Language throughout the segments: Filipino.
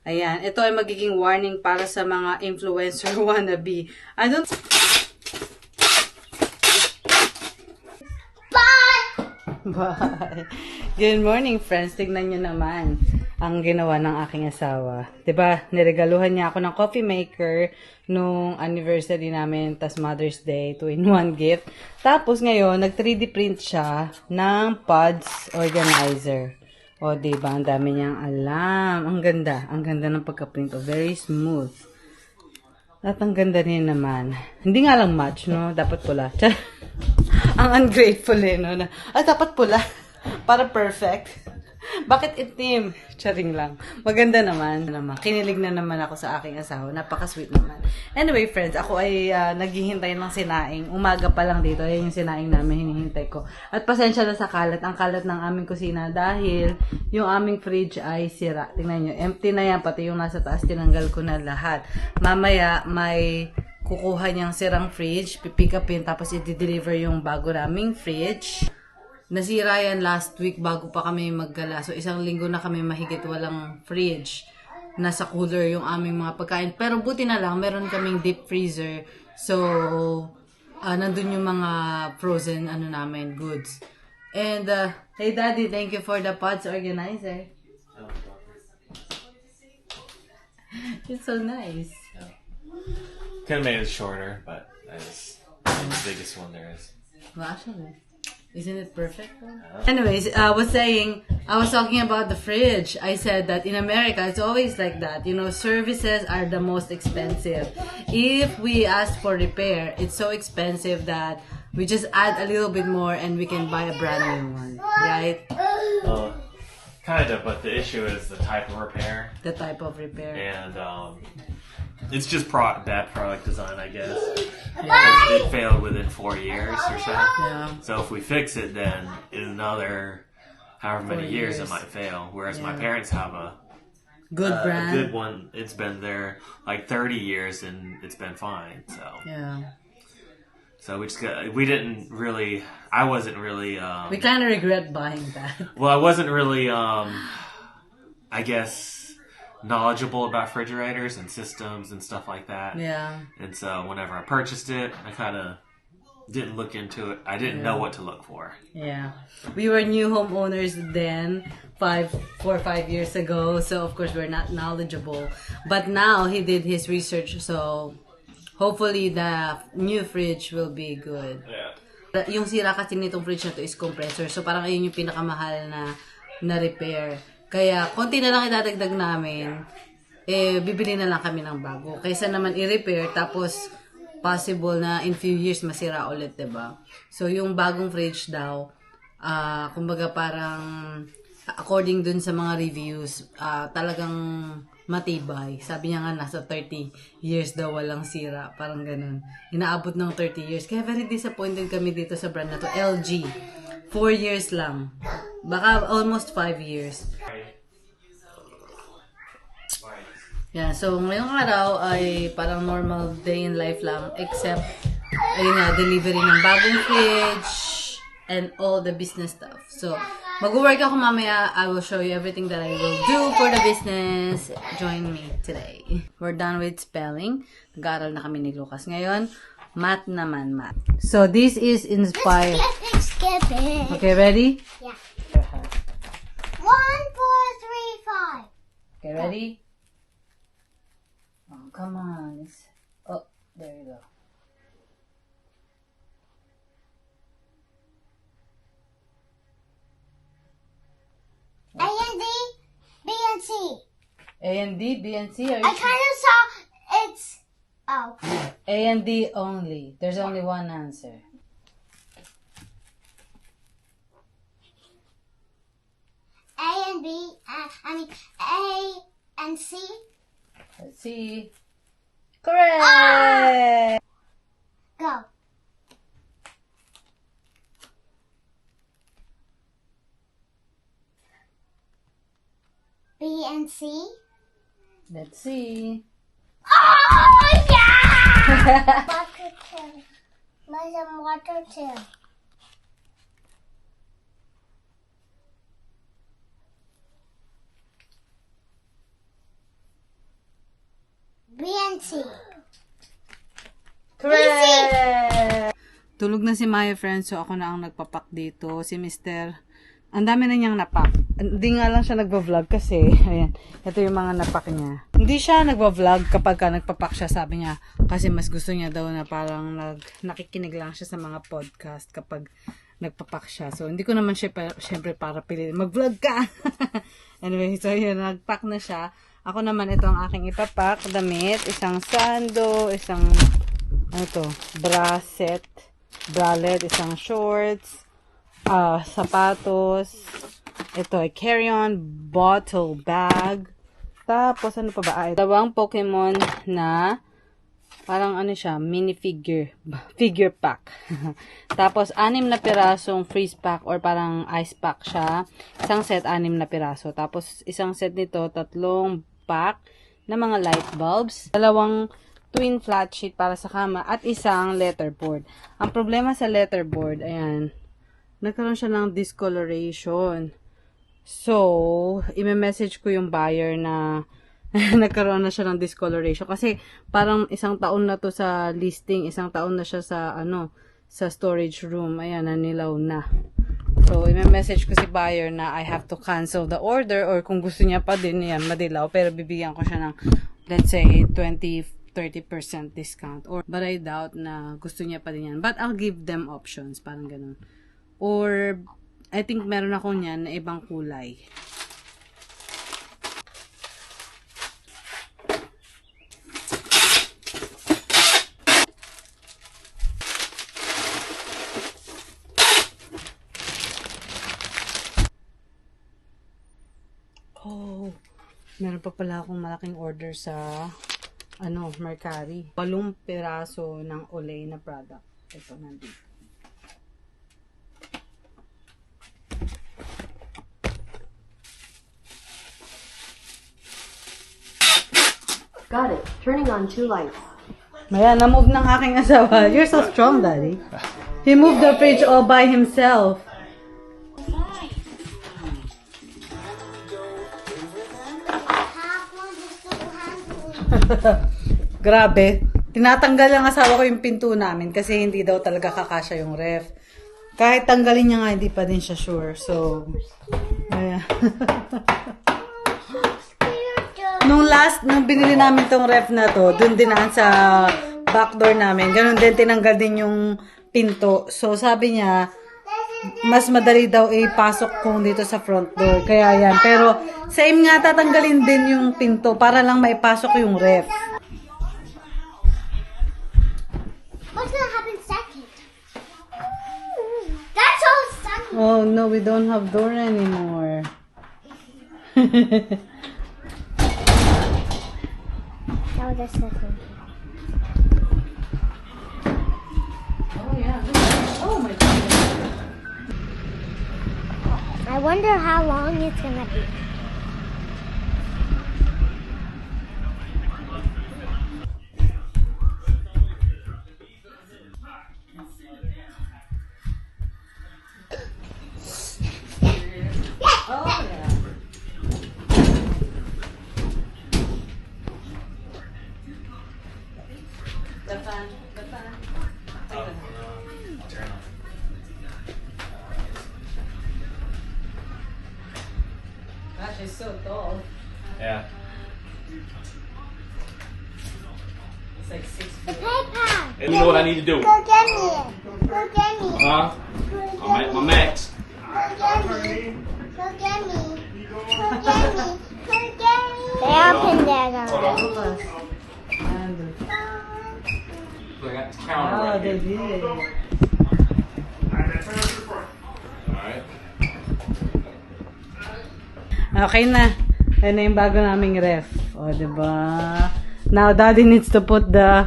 Ayan, ito ay magiging warning para sa mga influencer wannabe. I don't... Bye! Good morning, friends. Tignan nyo naman ang ginawa ng aking asawa. 'Di ba? Niregaluhan niya ako ng coffee maker nung anniversary namin, tas Mother's Day, 2-in-1 gift. Tapos ngayon, nag 3D print siya ng pods organizer. O, diba? Ang dami niyang alam. Ang ganda. Ang ganda ng pagka-print. O, very smooth. At ang ganda rin naman. Hindi nga lang match, no? Dapat pula. Ang ungrateful eh, no? Dapat pula. Para perfect. Bakit itim? Charing lang. Maganda naman. Kinilig na naman ako sa aking asawa. Napaka-sweet naman. Anyway, friends, ako ay naghihintay ng sinaing. Umaga pa lang dito. Yan yung sinaing namin, hinihintay ko. At pasensya na sa kalat. Ang kalat ng aming kusina dahil yung aming fridge ay sira. Tingnan nyo. Empty na yan. Pati yung nasa taas, tinanggal ko na lahat. Mamaya, may kukuha niyang sirang fridge. Pipick upin. Tapos i-deliver yung bago naming fridge. Nasira yan last week bago pa kami maggala. So, 1 linggo na kami mahigit walang fridge. Nasa cooler yung aming mga pagkain. Pero buti na lang, meron kaming deep freezer. So, nandun yung mga frozen namin, goods. And, hey Daddy, thank you for the pods organizer. It's so nice. Yeah. Could have made it shorter, but it's the biggest one there is. Well, actually... Isn't it perfect? Anyways, I was talking about the fridge. I said that in America, it's always like that. You know, services are the most expensive. If we ask for repair, it's so expensive that we just add a little bit more and we can buy a brand new one, right? Kind of, but the issue is the type of repair. The type of repair. And it's just bad product design, I guess. Yeah. It failed within 4 years or so. Yeah. So if we fix it, then in another however many years it might fail. Whereas my parents have a good brand, a good one. It's been there like 30 years and it's been fine. So yeah. So we didn't really. I wasn't really. We kind of regret buying that. Well, I wasn't really. I guess. Knowledgeable about refrigerators and systems and stuff like that. Yeah. And so whenever I purchased it, I kind of didn't look into it. I didn't know what to look for. Yeah. We were new homeowners then, 4 or 5 years ago. So, of course, we're not knowledgeable. But now, he did his research. So, hopefully, the new fridge will be good. Yeah. Yung sira kasi nitong fridge na to is compressor. So, parang ayun yung pinakamahal na repair. Kaya, konti na lang idadagdag namin, bibili na lang kami ng bago. Kaysa naman i-repair, tapos possible na in few years masira ulit, diba? So, yung bagong fridge daw, kumbaga parang, according dun sa mga reviews, talagang matibay. Sabi niya nga, nasa 30 years daw walang sira. Parang ganun. Inaabot ng 30 years. Kaya very disappointed kami dito sa brand na to. LG. 4 years lang. Baka almost 5 years. Yeah, so ngayong araw ay parang normal day in life lang. Except, ayun nga, delivery ng bagong fridge and all the business stuff. So, mag-work ako mamaya. I will show you everything that I will do for the business. Join me today. We're done with spelling. Nag-aaral na kami ni Lucas ngayon. Math naman, math. So, this is inspired. Skip it. Okay, ready? Yeah. 1, 4, 3, 5. Okay, ready? Oh, come on. Oh, there you go. A and D, B and C. A and D, B and C. Are you I sure? kind of saw it's. Oh. A and D only. There's only one answer. A and B. A and C. Let's see. Correct! Go. B and C. Let's see. Oh, yeah! Water too. There's some water too. easy. Correct! Tulog na si Maya, friends. So, ako na ang nagpapak dito. Si Mr. Ang dami na niyang napak. Hindi nga lang siya nagva-vlog kasi, ayan, ito yung mga napak niya. Hindi siya nagva-vlog kapag ka nagpapak siya, sabi niya. Kasi mas gusto niya daw na parang nakikinig lang siya sa mga podcast kapag nagpapak siya. So, hindi ko naman siya, syempre, para piliin. Mag-vlog ka! Anyway, so yun, nagpack na siya. Ako naman, ito ang aking ipapak. Damit, isang sando, isang, ano to, bra set, bralette, isang shorts, sapatos, ito ay carry-on bottle bag, tapos ano pa ba, dalawang Pokemon na parang ano siya, mini figure pack. Tapos 6 na pirasong freeze pack or parang ice pack siya, isang set 6 na piraso, tapos isang set nito 3 pack na mga light bulbs, 2 twin flat sheet para sa kama, at isang letterboard. Ang problema sa letterboard, ayan, nagkaroon siya ng discoloration. So, i-message ko yung buyer na nagkaroon na siya ng discoloration. Kasi, parang 1 taon na to sa listing, 1 taon na siya sa, sa storage room. Ayan, nanilaw na. So, i-message ko si buyer na I have to cancel the order, or kung gusto niya pa din, yan, madilaw. Pero bibigyan ko siya ng, let's say, 30% discount. But I doubt na gusto niya pa din yan. But I'll give them options. Parang ganun. Or, I think meron ako niyan na ibang kulay. Oh, meron pa pala akong malaking order sa Mercari. 8 piraso ng Olay na product. Ito, nandito. Got it. Turning on 2 lights. Maya, na-move ng aking asawa. You're so strong, Daddy. He moved the fridge all by himself. Grabe. Tinatanggal ng asawa ko yung pinto namin kasi hindi daw talaga kakasya yung ref. Kahit tanggalin niya nga, hindi pa din siya sure. So, ayan. Nung binili namin tong ref na to, dun dinaan sa back door namin. Ganun din, tinanggal din yung pinto. So, sabi niya, mas madali daw ipasok kung dito sa front door. Kaya yan. Pero, same nga, tatanggalin din yung pinto para lang maipasok yung ref. What's gonna happen second? That's all second. Oh, no, we don't have door anymore. That was the second. Oh, yeah. Oh, my God. I wonder how long it's gonna be. Oh, yeah. The fan. Gosh, it's so tall. Yeah. It's like 6 The feet. paper. Let me know what I need to do. Go get me. Go get me. Huh? Go My, get my me. max. Go get me. Go get me. Go get me. Go get me. They open there. Hold on. And, Look, I got this counter oh, right they here. did. Alright. Okay na. Ayun na yung bago naming ref. O, diba? Now, Daddy needs to put the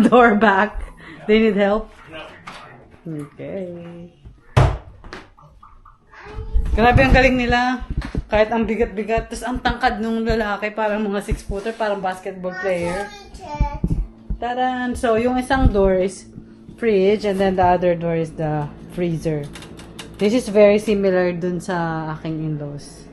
door back. Do you need help? Okay. Grabe ang galing nila. Kahit ang bigat-bigat. Tapos ang tangkad nung lalaki, parang mga 6-footer, parang basketball player. Taran! So, yung isang door is fridge and then the other door is the freezer. This is very similar dun sa aking in-laws.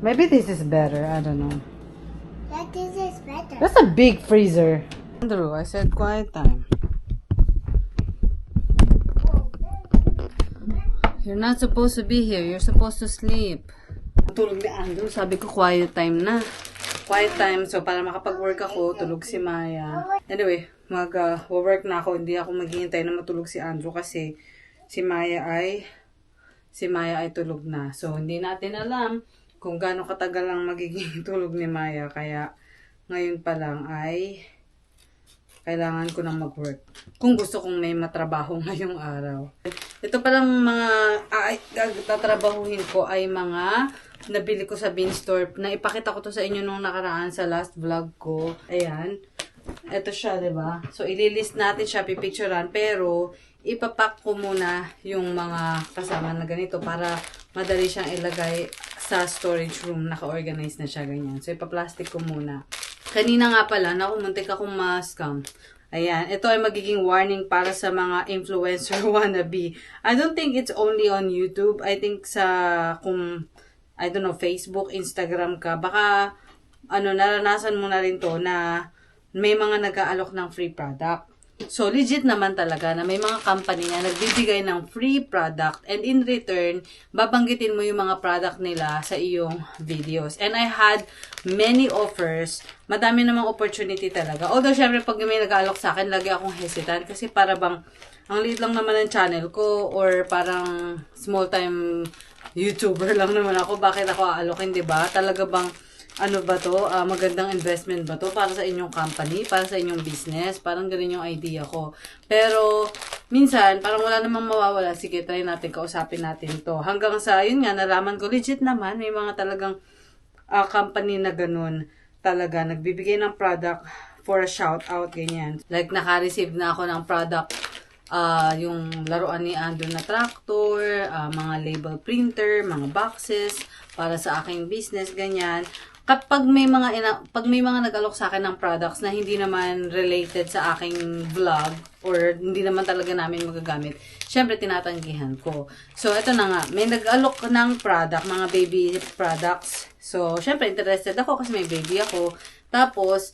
Maybe this is better. I don't know. That This is better. That's a big freezer. Andrew, I said quiet time. You're not supposed to be here. You're supposed to sleep. Tulog ni Andrew. Sabi ko, quiet time na. Quiet time. So, para makapag-work ako, tulog si Maya. Anyway, mag-work na ako. Hindi ako maghihintay na matulog si Andrew kasi si Maya ay tulog na. So, hindi natin alam kung gaano katagal ang magiging tulog ni Maya. Kaya, ngayon pa lang ay kailangan ko nang mag-work. Kung gusto kong may matrabaho ngayong araw. Ito palang mga tatrabahuhin ko ay mga nabili ko sa Bean Store. Naipakita ko to sa inyo nung nakaraan sa last vlog ko. Ayan. Ito siya, diba? So, ililist natin siya, pipicturean. Pero, ipapack ko muna yung mga kasama na ganito para madali siyang ilagay sa storage room. Naka-organize na siya, ganyan. So, ipaplastic ko muna. Kanina nga pala, muntik akong ma-scam. Ayan, ito ay magiging warning para sa mga influencer wannabe. I don't think it's only on YouTube. I think I don't know, Facebook, Instagram ka, baka, naranasan mo na rin to na may mga nag-aalok ng free product. So, legit naman talaga na may mga company na nagbibigay ng free product and in return, babanggitin mo yung mga product nila sa iyong videos. And I had many offers. Madami namang opportunity talaga. Although, syempre, pag may nag-aalok sa akin, lagi akong hesitant kasi para bang, ang liit lang naman ng channel ko or parang small-time YouTuber lang naman ako. Bakit ako aalokin, diba? Talaga bang ba to? Magandang investment ba to para sa inyong company, para sa inyong business? Parang ganun yung idea ko. Pero, minsan, parang wala namang mawawala. Sige, try natin, kausapin natin to. Hanggang sa, yun nga, nalaman ko, legit naman, may mga talagang company na ganun talaga. Nagbibigay ng product for a shout out, ganyan. Like, naka-receive na ako ng product, yung laruan ni Andrew na tractor, mga label printer, mga boxes, para sa aking business, ganyan. Kapag may mga nag-alok sa akin ng products na hindi naman related sa aking vlog or hindi naman talaga namin magagamit, syempre tinatanggihan ko. So, ito na nga, may nag-alok ng product, mga baby products. So, syempre interested ako kasi may baby ako. Tapos,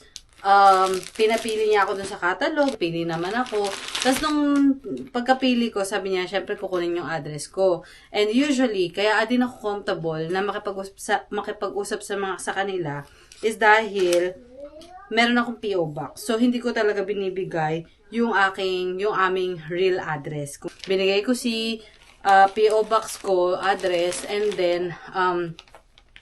pinapili niya ako dun sa catalog, pili naman ako. Tapos nung pagkapili ko, sabi niya, syempre kukunin yung address ko. And usually, kaya din ako comfortable na makipag-usap sa kanila is dahil meron akong PO box. So, hindi ko talaga binibigay yung aming real address. Binigay ko si PO box ko, address, and then,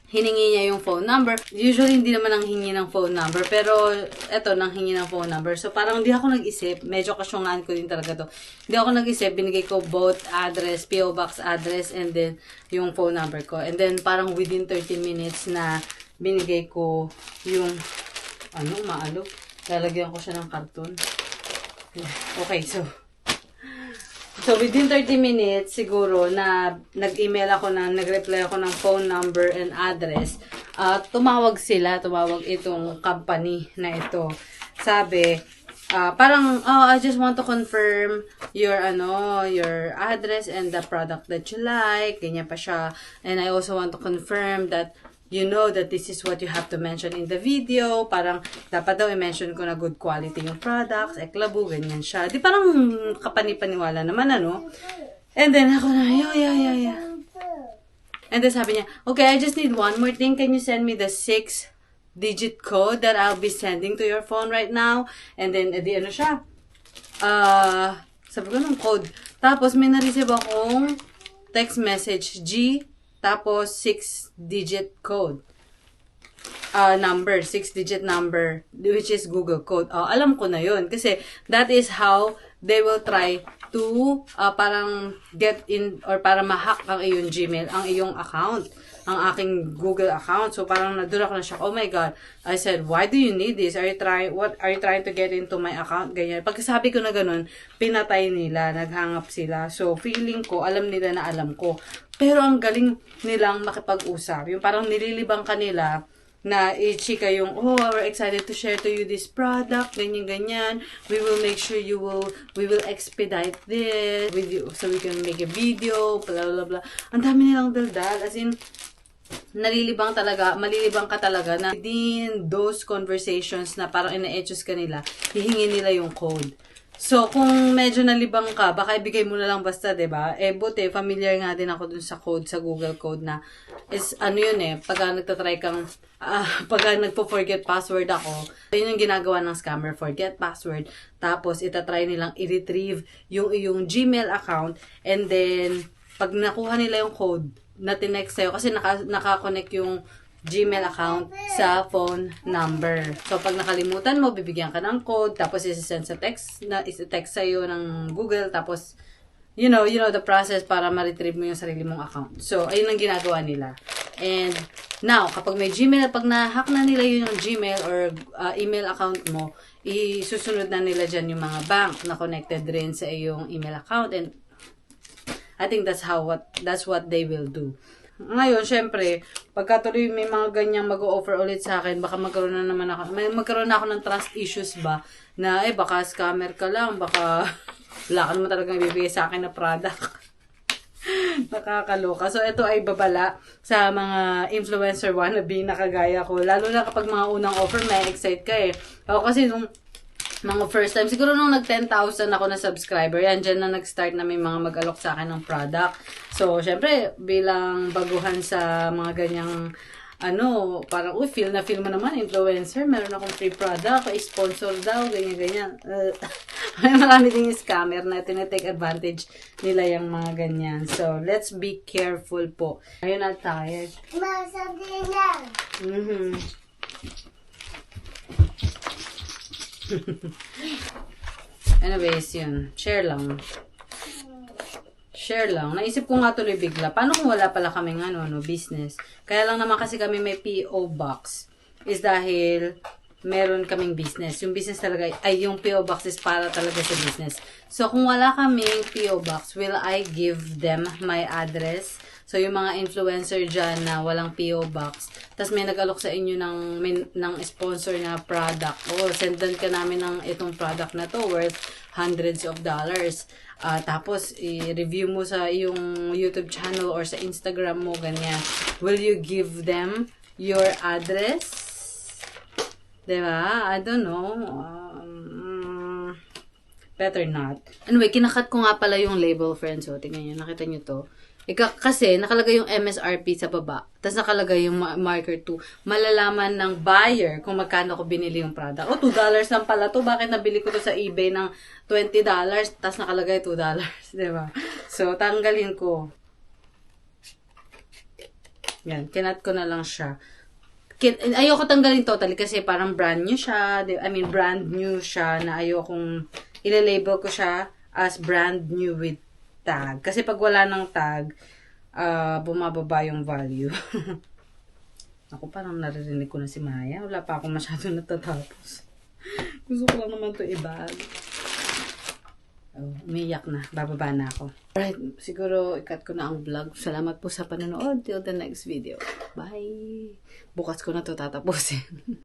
hiningi niya yung phone number. Usually, hindi naman nang hingi ng phone number. Pero, eto, nang hingi ng phone number. So, parang hindi ako nag-isip. Medyo kasyungaan ko din talaga to. Hindi ako nag-isip. Binigay ko both address, PO Box address, and then yung phone number ko. And then, parang within 30 minutes na binigay ko yung, lalagyan ko siya ng karton. Okay, So, within 30 minutes, siguro, na nag-email ako nag-reply ako ng phone number and address, tumawag itong company na ito. Sabi, parang, I just want to confirm your address and the product that you like, ganyan pa siya. And I also want to confirm that you know that this is what you have to mention in the video. Parang, dapat daw i-mention ko na good quality yung products, eklabu, ganyan siya. Di parang kapanipaniwala naman, And then, ako na, yeah. And then sabi niya, okay, I just need one more thing. Can you send me the 6-digit code that I'll be sending to your phone right now? And then, siya? Sabi ko ng code. Tapos, may na-receive akong text message, tapos 6-digit code. Number, 6-digit number, which is Google code. Alam ko na yun. Kasi that is how they will try to parang get in or para ma-hack ang iyong Gmail, ang iyong account, ang aking Google account. So parang nadura ko na siya. Oh my God. I said, why do you need this? What are you trying to get into my account? Ganyan. Pagkasabi ko na ganun, pinatay nila, naghangap sila. So feeling ko, alam nila na alam ko. Pero ang galing nilang makipag-usap. Yung parang nililibang kanila na i-chika yung, we're excited to share to you this product, ganyan. We will make sure we will expedite this with you so we can make a video, blah, blah, blah. Ang dami nilang daldal. As in, malilibang ka talaga na within those conversations na parang ina-etchos ka nila, hihingi nila yung code. So, kung medyo nalibang ka, baka ibigay mo na lang basta, 'di ba? Buti, familiar nga din ako dun sa code, sa Google Code na, is, yun pagka nagtatry kang, pagka nagpo-forget password ako, yun yung ginagawa ng scammer, forget password, tapos itatry nilang i-retrieve yung iyong Gmail account, and then, pag nakuha nila yung code na tinext sa'yo, kasi naka-connect yung Gmail account sa phone number. So, pag nakalimutan mo, bibigyan ka ng code, tapos isi-send sa text sa'yo ng Google, tapos, you know the process para ma-retrieve mo yung sarili mong account. So, ayun ang ginagawa nila. And, now, kapag may Gmail, pag na-hack na nila yung Gmail or email account mo, isusunod na nila dyan yung mga bank na connected rin sa iyong email account. And, I think that's what they will do. Ngayon, syempre, pagka tuloy may mga ganyang mag-o-offer ulit sa akin, baka magkaroon na ako ng trust issues ba, na baka scammer ka lang, baka wala ka naman talagang ibibigay sa akin na product. Nakakaloka. So, ito ay babala sa mga influencer wannabe na kagaya ko. Lalo na kapag mga unang offer, may excite ka Ako kasi nung mga first time, siguro nung nag 10,000 ako na subscriber, yan, dyan na nag-start na may mga mag-alok sa akin ng product. So, syempre, bilang baguhan sa mga ganyang, parang, feel mo naman, influencer, meron akong free product, sponsor daw, ganyan-ganyan. May marami ding scammer na tinitake advantage nila yung mga ganyan. So, let's be careful po. Ayun na tayo. Masabi lang. Anyways, yun. Share lang. Naisip ko nga tuloy bigla. Paano kung wala pala kaming business? Kaya lang naman kasi kami may PO box. Is dahil meron kaming business. Yung business talaga, yung PO box is para talaga sa business. So, kung wala kaming PO box, will I give them my address? So, yung mga influencer dyan na walang PO box, tas may nag-alok sa inyo ng sponsor na product, sendan ka namin ng itong product na to worth hundreds of dollars. Tapos, i-review mo sa yung YouTube channel or sa Instagram mo, ganyan. Will you give them your address? Diba? I don't know. Better not. Anyway, kinakat ko nga pala yung label, friends. Tingnan nyo. Nakita nyo to. Kasi, nakalagay yung MSRP sa baba. Tapos nakalagay yung marker 2. Malalaman ng buyer kung magkano ko binili yung product. $2 lang pala to. Bakit nabili ko to sa eBay ng $20? Tapos nakalagay $2. Diba? So, tanggalin ko. Yan. Kinat ko na lang siya. Ayoko tanggalin totally kasi parang brand new siya. Brand new siya na ayokong ilalabel ko siya as brand new with tag. Kasi pag wala ng tag, bumababa yung value. Ako, parang naririnig ko na si Maya. Wala pa ako masyado natatapos. Gusto ko lang naman to i-bag. Umiyak na. Bababa na ako. Alright, siguro ikat ko na ang vlog. Salamat po sa panonood. Till the next video. Bye! Bukas ko na to tatapusin.